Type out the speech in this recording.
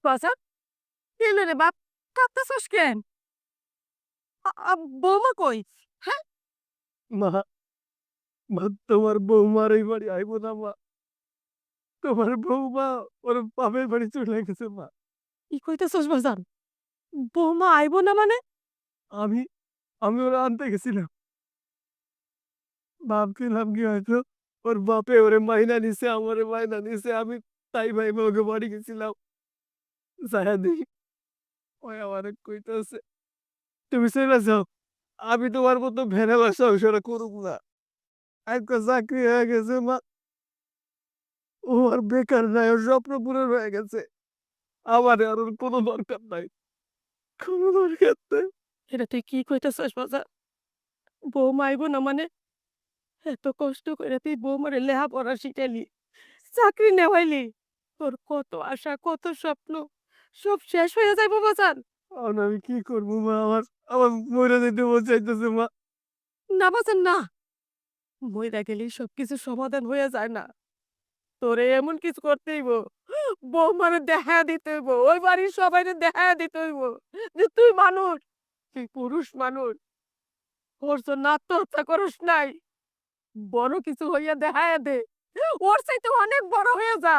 বাজার কি হলো রে বাপ? কাঁদতেছস কেন? বৌমা কই? হ্যাঁ? মা, মা তোমার বৌমার এই বাড়ি আইব না মা। তোমার বৌমা ওর বাপের বাড়ি চলে গেছে মা। কি কইতেছস বাজান? বৌমা আইব না মানে? আমি আমি ওরা আনতে গেছিলাম। ভাবছিলাম কি হয়তো ওর বাপে ওরে মাইনা নিছে, আমারে মাইনা নিছে। আমি তাই ভাইবা ওকে বাড়ি গেছিলাম। যাইয়া দেখি ওই আমারে কইতাছে, "তুমি চইলা যাও। আমি তোমার মতো ভেড়াবার সংসার করুম না। একটা চাকরি হয়ে গেছে মা। ও আর বেকার নাই, ওর স্বপ্ন পূরণ হয়ে গেছে। আমার আর ওর কোনো দরকার নাই। কোনো দরকার নাই।" এটা তুই কি কইতেছস বাজান? বৌমা আইব না মানে? এত কষ্ট করে তুই বৌমারে লেহাপড়া শিখাইলি, চাকরি নেওয়াইলি, তোর কত আশা কত স্বপ্ন সব শেষ হয়ে যাইব বাজান। এখন আমি কি করবো মা? আমার আমার মইরা যাইতে মন চাইতেছে মা। না বাজান না, মইরা গেলেই সবকিছু সমাধান হয়ে যায় না। তোরে এমন কিছু করতে হইব, বৌমারে দেখায়া দিতে হইব, ওই বাড়ির সবাইরে দেখায়া দিতে হইব যে তুই মানুষ, তুই পুরুষ মানুষ। ওর জন্য আত্মহত্যা করস নাই, বড় কিছু হইয়া দেখায়া দে, ওর চাইতে অনেক বড় হয়ে যা।